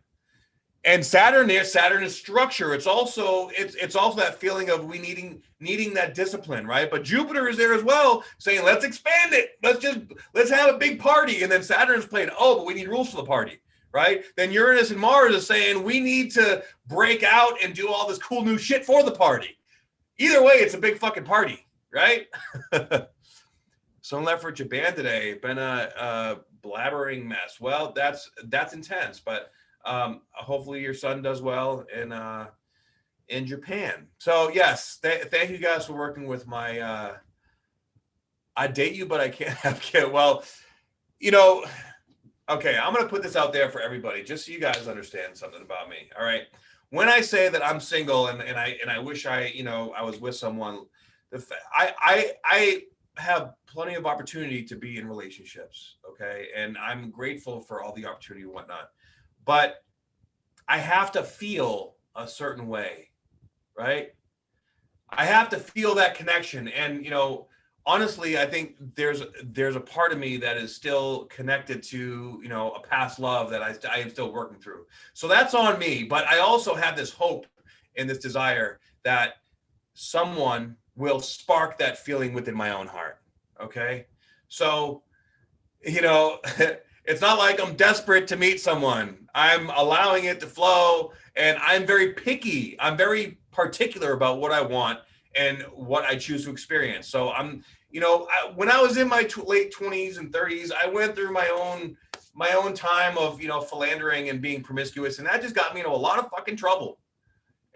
And Saturn is structure. It's also that feeling of we needing that discipline, right? But Jupiter is there as well, saying, let's expand it. Let's have a big party. And then Saturn's playing, oh, but we need rules for the party. Right? Then Uranus and Mars is saying we need to break out and do all this cool new shit for the party. Either way, it's a big fucking party, right? Someone left for Japan today. Been a blabbering mess. Well, that's intense, but hopefully your son does well in Japan. So yes, thank you guys for working with my. I date you, but I can't have kids. Well, you know. Okay, I'm going to put this out there for everybody, just so you guys understand something about me. All right. When I say that I'm single and I wish I was with someone, I have plenty of opportunity to be in relationships. Okay. And I'm grateful for all the opportunity and whatnot, but I have to feel a certain way, right? I have to feel that connection. And, honestly, I think there's a part of me that is still connected to, you know, a past love that I am still working through. So that's on me. But I also have this hope and this desire that someone will spark that feeling within my own heart. Okay. So, you know, it's not like I'm desperate to meet someone. I'm allowing it to flow, and I'm very picky. I'm very particular about what I want and what I choose to experience. So I'm, you know, when I was in my late 20s and 30s, I went through my own time of, you know, philandering and being promiscuous, and that just got me into a lot of fucking trouble.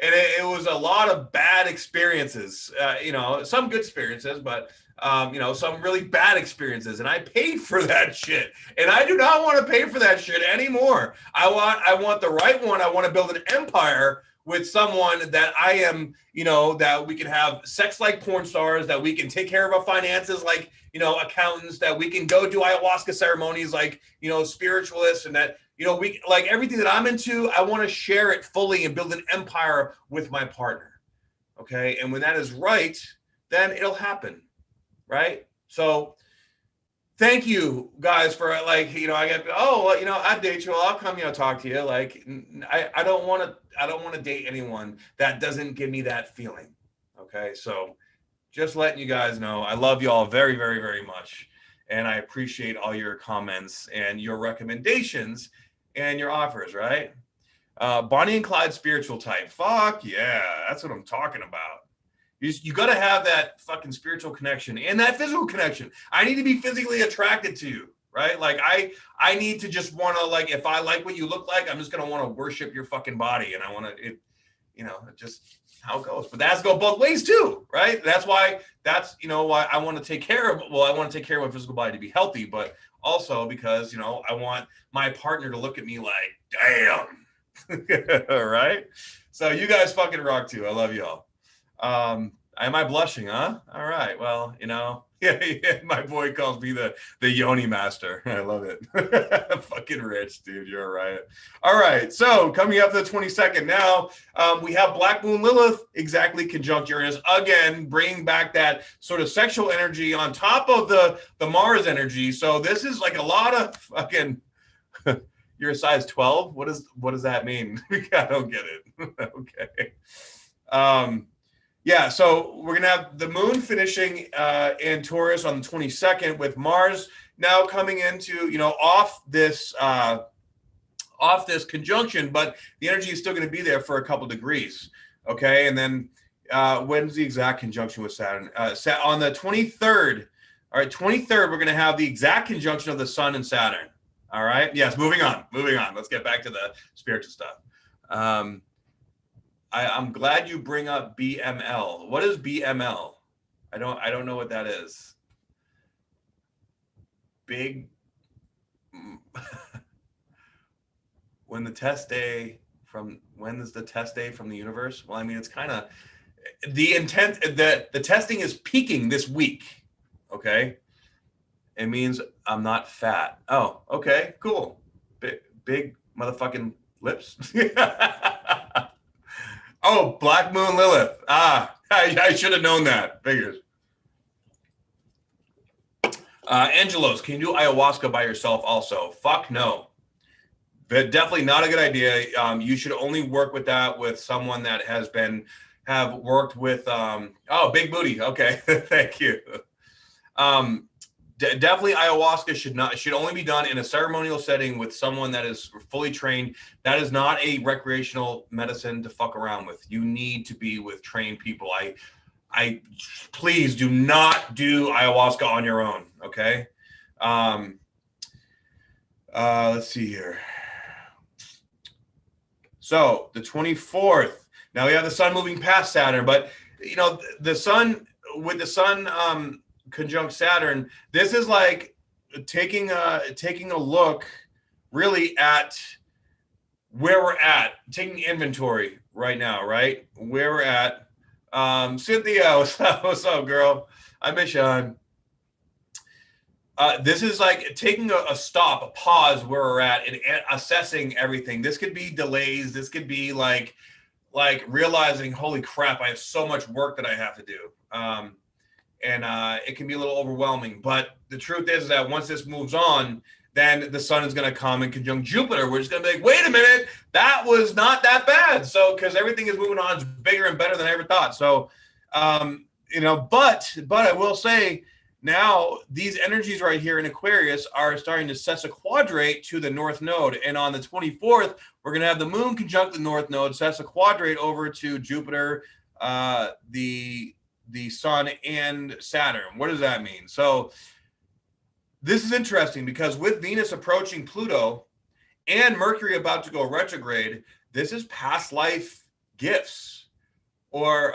And it was a lot of bad experiences, you know, some good experiences, but, you know, some really bad experiences. And I paid for that shit. And I do not want to pay for that shit anymore. I want the right one. I want to build an empire with someone that I am, you know, that we can have sex like porn stars, that we can take care of our finances like, you know, accountants, that we can go do ayahuasca ceremonies like, you know, spiritualists, and that, you know, we like everything that I'm into, I want to share it fully and build an empire with my partner. Okay. And when that is right, then it'll happen. Right. So thank you guys for, like, you know, I get, oh, you know, I'd date you. I'll come, you know, talk to you. Like, I don't want to date anyone that doesn't give me that feeling. Okay. So just letting you guys know, I love you all very, very, very much. And I appreciate all your comments and your recommendations and your offers, right? Bonnie and Clyde spiritual type. Fuck yeah, that's what I'm talking about. You got to have that fucking spiritual connection and that physical connection. I need to be physically attracted to you, right? Like I need to just want to, like, if I like what you look like, I'm just going to want to worship your fucking body. And I want to, you know, just how it goes. But that's go both ways too, right? That's, you know, why I want to take care of, well, I want to take care of my physical body to be healthy, but also because, you know, I want my partner to look at me like, damn. All right. So you guys fucking rock too. I love y'all. Am I blushing, huh? All right. Well, you know, yeah, my boy calls me the Yoni master. I love it. Fucking rich, dude. You're all right. All right. So coming up to the 22nd now, we have Black Moon Lilith exactly conjunct Uranus again, bringing back that sort of sexual energy on top of the Mars energy. So this is like a lot of fucking. You're a size 12. What does that mean? I don't get it. Okay. Yeah, so we're gonna have the moon finishing in Taurus on the 22nd, with Mars now coming into, you know, off this conjunction, but the energy is still going to be there for a couple degrees. Okay, and then when's the exact conjunction with Saturn? On the 23rd. All right, 23rd, we're going to have the exact conjunction of the Sun and Saturn. All right. Yes. Moving on. Let's get back to the spiritual stuff. I'm glad you bring up BML. What is BML? I don't know what that is. Big. When is the test day from the universe? Well, I mean, it's kind of the intent. The testing is peaking this week. Okay. It means I'm not fat. Oh, okay, cool. Big motherfucking lips. Oh, Black Moon Lilith. I should have known that. Figures. Angelos, can you do ayahuasca by yourself also? Fuck no. But definitely not a good idea. You should only work with that with someone that have worked with, big booty. Okay, thank you. Definitely ayahuasca should only be done in a ceremonial setting with someone that is fully trained. That is not a recreational medicine to fuck around with. You need to be with trained people. I please do not do ayahuasca on your own. Okay. Let's see here. So the 24th, now we have the sun moving past Saturn, but you know, the sun conjunct Saturn, this is like taking a look really at where we're at, taking inventory right now, right? Where we're at. Cynthia, what's up, girl? I miss you, hon. This is like taking a stop, a pause where we're at and assessing everything. This could be delays. This could be like realizing, holy crap, I have so much work that I have to do. and it can be a little overwhelming. But the truth is that once this moves on, then the sun is going to come in conjunct Jupiter. We're just going to be like, wait a minute, that was not that bad. So, because everything is moving on, it's bigger and better than I ever thought. So, but I will say now these energies right here in Aquarius are starting to sesquiquadrate to the North Node. And on the 24th, we're going to have the moon conjunct the North Node, sesquiquadrate over to Jupiter, the sun, and Saturn. What does that mean? So, this is interesting because with Venus approaching Pluto and Mercury about to go retrograde, this is past life gifts, or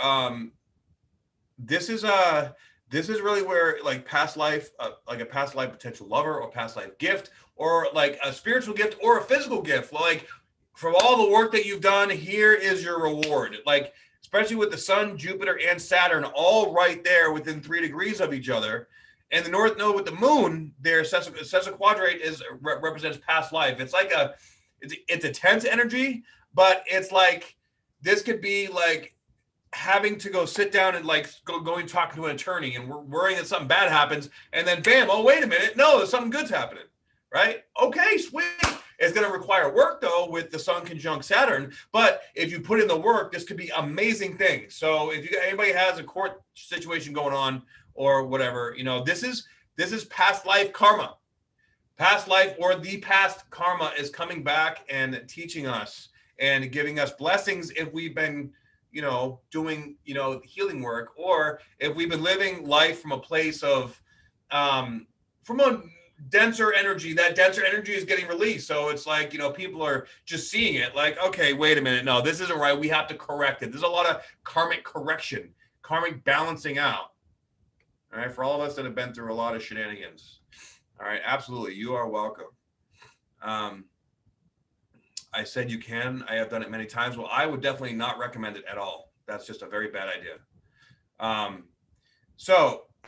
this is really where like past life, like a past life potential lover or past life gift, or like a spiritual gift or a physical gift. Like from all the work that you've done, here is your reward. Like especially with the Sun, Jupiter, and Saturn all right there within 3 degrees of each other. And the North Node with the moon, their sesquiquadrate represents past life. It's like it's a tense energy, but it's like this could be like having to go sit down and like go and talk to an attorney, and we're worrying that something bad happens, and then bam, oh wait a minute, no, there's something good's happening, right? Okay, sweet. It's going to require work though with the Sun conjunct Saturn, but if you put in the work, this could be amazing things. So if anybody has a court situation going on, or whatever, this is past life karma. Past life or the past karma is coming back and teaching us and giving us blessings if we've been, doing, healing work, or if we've been living life from a place of, from a denser energy. That denser energy is getting released. So it's like, people are just seeing it like, okay, wait a minute. No, this isn't right. We have to correct it. There's a lot of karmic correction, karmic balancing out. All right, for all of us that have been through a lot of shenanigans. All right, absolutely. You are welcome. I said you can. I have done it many times. Well, I would definitely not recommend it at all. That's just a very bad idea.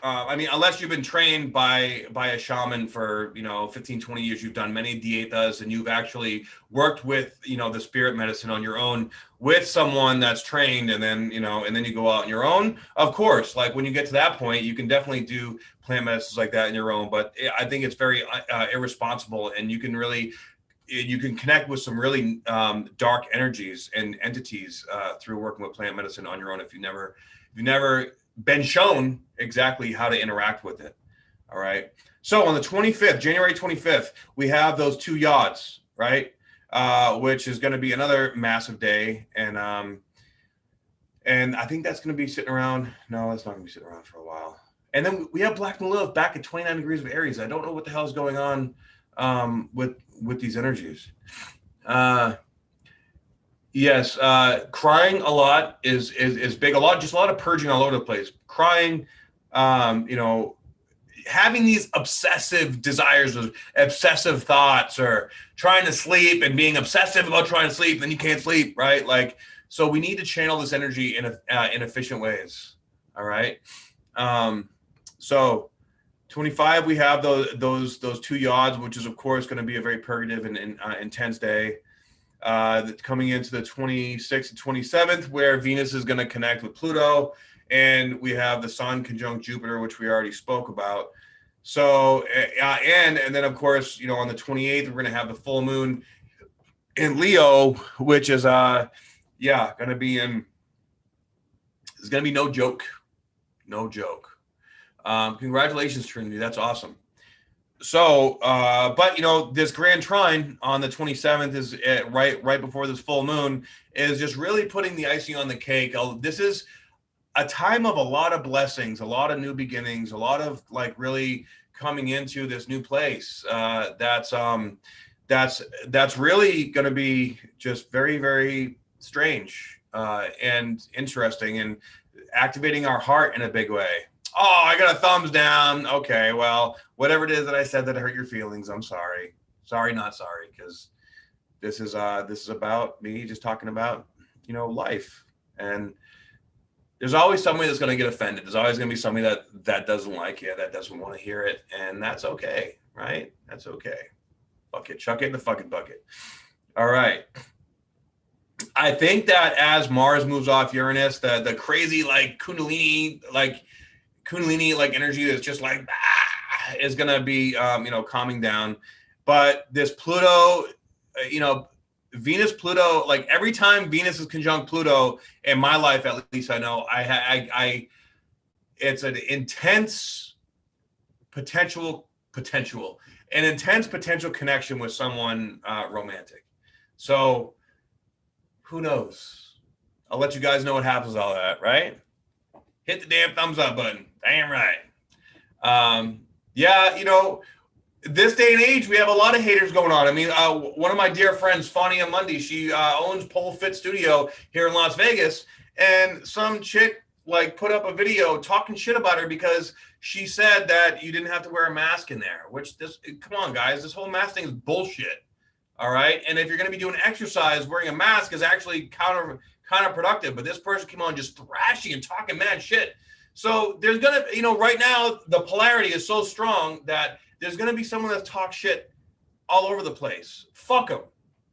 Unless you've been trained by a shaman for, 15, 20 years, you've done many dietas and you've actually worked with, the spirit medicine on your own with someone that's trained, and then, and then you go out on your own. Of course, like when you get to that point, you can definitely do plant medicines like that on your own, but I think it's very irresponsible, and you can connect with some really dark energies and entities through working with plant medicine on your own if you've never been shown exactly how to interact with it. All right. So on the 25th, January 25th, we have those 2 yods, right? Which is going to be another massive day. And I think that's going to be sitting around. No, that's not going to be sitting around for a while. And then we have Black Moon Lilith back at 29 degrees of Aries. I don't know what the hell is going on with these energies. Yes, crying a lot is big. Just a lot of purging all over the place. Crying, having these obsessive desires, or obsessive thoughts, or trying to sleep and being obsessive about trying to sleep, then you can't sleep, right? Like, so we need to channel this energy in efficient ways. All right. So 25, we have those 2 yods, which is of course going to be a very purgative and intense day. Coming into the 26th and 27th, where Venus is going to connect with Pluto, and we have the Sun conjunct Jupiter, which we already spoke about. So, and then of course, on the 28th, we're going to have the full moon in Leo, which is, going to be it's going to be no joke. Congratulations, Trinity. That's awesome. So, but this grand trine on the 27th is right before this full moon is just really putting the icing on the cake. This is a time of a lot of blessings, a lot of new beginnings, a lot of like really coming into this new place. That's really going to be just very, very strange and interesting, and activating our heart in a big way. Oh, I got a thumbs down. Okay, well, whatever it is that I said that hurt your feelings, I'm sorry. Sorry, not sorry, because this is about me just talking about, life. And there's always somebody that's going to get offended. There's always going to be somebody that doesn't like it, that doesn't want to hear it, and that's okay, right? That's okay. Fuck it, chuck it in the fucking bucket. All right. I think that as Mars moves off Uranus, the crazy like Kundalini, like Kundalini like energy that's just like is gonna be calming down. But this Pluto, Venus Pluto, like every time Venus is conjunct Pluto in my life, at least I know I it's an intense potential connection with someone romantic. So who knows? I'll let you guys know what happens with all that, right? Hit the damn thumbs up button. Damn right. This day and age, we have a lot of haters going on. I mean, one of my dear friends, Fania Mundy, she owns Pole Fit Studio here in Las Vegas, and some chick like put up a video talking shit about her because she said that you didn't have to wear a mask in there, come on guys, this whole mask thing is bullshit. All right. And if you're going to be doing exercise, wearing a mask is actually counterproductive. But this person came on just thrashing and talking mad shit. So there's going to, right now, the polarity is so strong that there's going to be someone that talks shit all over the place. Fuck them.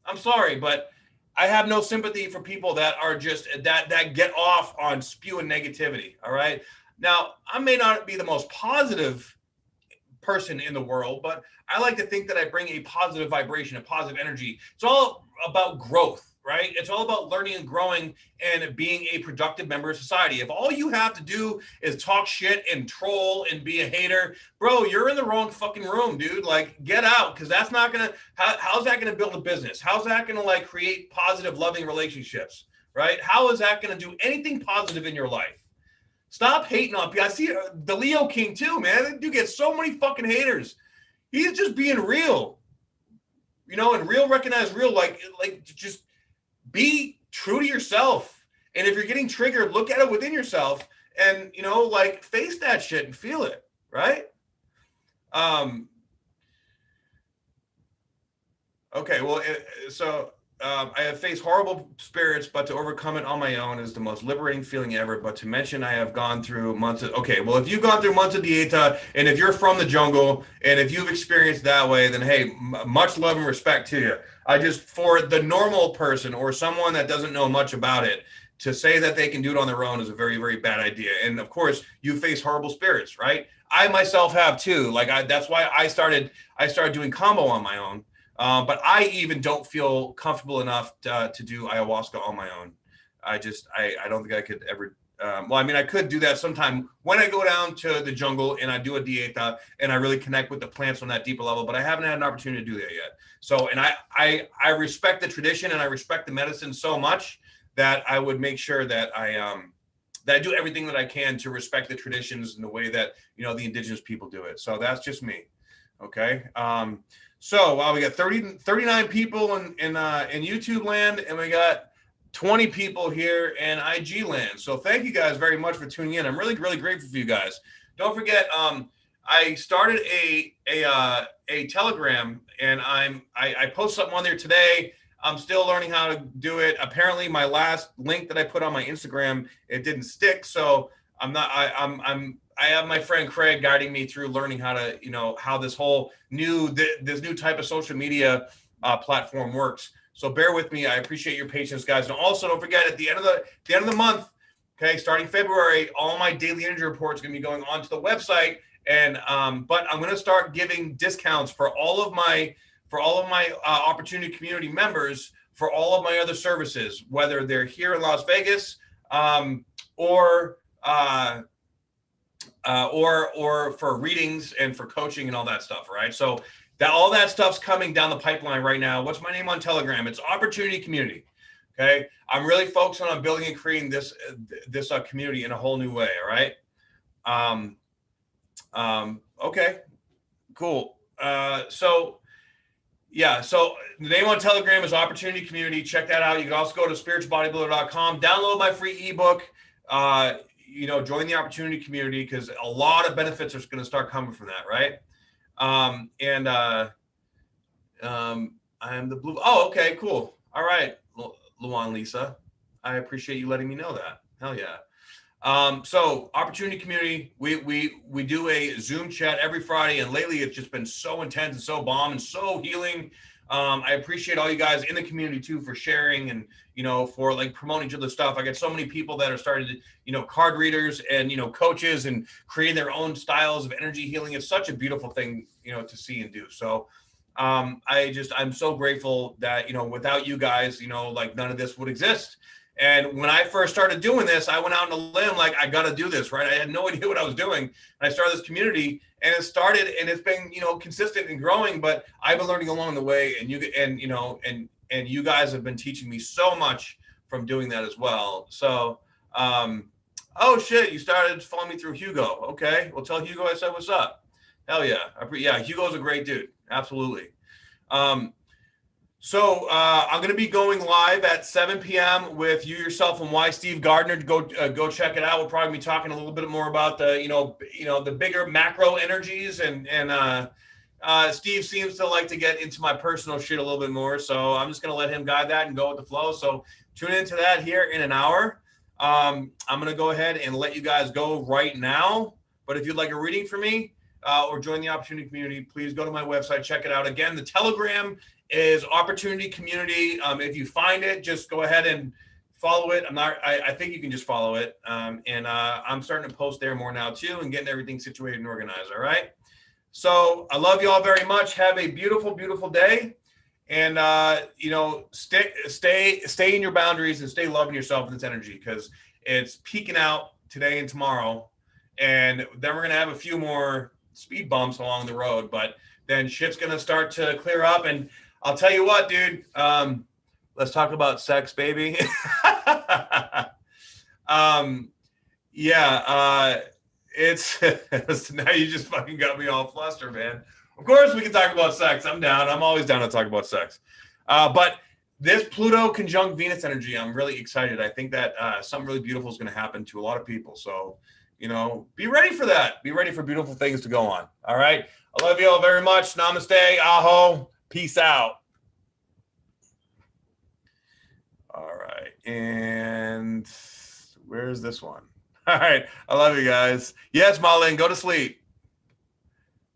I'm sorry, but I have no sympathy for people that are just that get off on spewing negativity. All right. Now, I may not be the most positive person in the world, but I like to think that I bring a positive vibration, a positive energy. It's all about growth, right? It's all about learning and growing and being a productive member of society. If all you have to do is talk shit and troll and be a hater, bro, you're in the wrong fucking room, dude. Like, get out, because that's not gonna. How's that gonna build a business? How's that gonna like create positive, loving relationships, right? How is that gonna do anything positive in your life? Stop hating on people. I see the Leo King too, man. That dude gets so many fucking haters. He's just being real, and real recognize real. Like just be true to yourself. And if you're getting triggered, look at it within yourself and, like face that shit and feel it. Right. Okay. Well, I have faced horrible spirits, but to overcome it on my own is the most liberating feeling ever. But to mention I have gone through months of, okay, well, if you've gone through months of Theta, and if you're from the jungle, and if you've experienced that way, then hey, much love and respect to you. For the normal person or someone that doesn't know much about it, to say that they can do it on their own is a very, very bad idea. And of course, you face horrible spirits, right? I myself have too. That's why I started doing combo on my own. But I even don't feel comfortable enough to do ayahuasca on my own. I don't think I could ever. I could do that sometime when I go down to the jungle and I do a dieta and I really connect with the plants on that deeper level, but I haven't had an opportunity to do that yet. So, and I respect the tradition and I respect the medicine so much that I would make sure that I do everything that I can to respect the traditions and the way that, the indigenous people do it. So that's just me. Okay. So we got 39 people in YouTube land, and we got 20 people here in IG land. So thank you guys very much for tuning in. I'm really, really grateful for you guys. Don't forget, I started a Telegram, and I post something on there today. I'm still learning how to do it. Apparently, my last link that I put on my Instagram, it didn't stick. So I have my friend Craig guiding me through learning how to, how this whole this new type of social media platform works. So bear with me. I appreciate your patience, guys. And also, don't forget, at the end of the month, okay, starting February, all my daily energy reports are going to be going onto the website. And but I'm going to start giving discounts for all of my opportunity community members for all of my other services, whether they're here in Las Vegas or for readings and for coaching and all that stuff, right? So all that stuff's coming down the pipeline right now. What's my name on Telegram? It's Opportunity Community. Okay, I'm really focusing on building and creating this community in a whole new way. All right. Okay. Cool. So the name on Telegram is Opportunity Community. Check that out. You can also go to spiritualbodybuilder.com, download my free ebook. Join the opportunity community, because a lot of benefits are going to start coming from that, right? I am the blue. Oh, okay, cool. All right, Luan Lisa, I appreciate you letting me know that. Hell yeah. So opportunity community, we do a Zoom chat every Friday, and lately it's just been so intense and so bomb and so healing. I appreciate all you guys in the community too for sharing and, for like promoting each other's stuff. I get so many people that are starting to, card readers and, coaches and creating their own styles of energy healing. It's such a beautiful thing, to see and do. So I'm so grateful that, without you guys, like none of this would exist. And when I first started doing this, I went out on a limb, like, I got to do this, right? I had no idea what I was doing. And I started this community, and it started, and it's been, consistent and growing, but I've been learning along the way. And you guys have been teaching me so much from doing that as well. So, oh shit, you started following me through Hugo. Okay. Well, tell Hugo I said, what's up? Hell yeah. Yeah. Hugo's a great dude. Absolutely. So I'm going to be going live at 7 p.m. with You, Yourself, and Why, Steve Gardner. Go check it out. We'll probably be talking a little bit more about the bigger macro energies, and Steve seems to like to get into my personal shit a little bit more. So I'm just going to let him guide that and go with the flow. So tune into that here in an hour. I'm going to go ahead and let you guys go right now. But if you'd like a reading from me or join the opportunity community, please go to my website, check it out. Again, the Telegram is Opportunity Community. If you find it, just go ahead and follow it. I think you can just follow it. And I'm starting to post there more now too, and getting everything situated and organized. All right. So I love you all very much. Have a beautiful, beautiful day. And, stay in your boundaries and stay loving yourself in this energy, because it's peaking out today and tomorrow. And then we're going to have a few more speed bumps along the road, but then shit's going to start to clear up. And I'll tell you what, dude, let's talk about sex, baby. It's now you just fucking got me all flustered, man. Of course we can talk about sex. I'm down. I'm always down to talk about sex. But this Pluto conjunct Venus energy, I'm really excited. I think that something really beautiful is going to happen to a lot of people. So, be ready for that. Be ready for beautiful things to go on. All right. I love you all very much. Namaste. Aho. Peace out. All right. And where's this one? All right. I love you guys. Yes, Malin, go to sleep.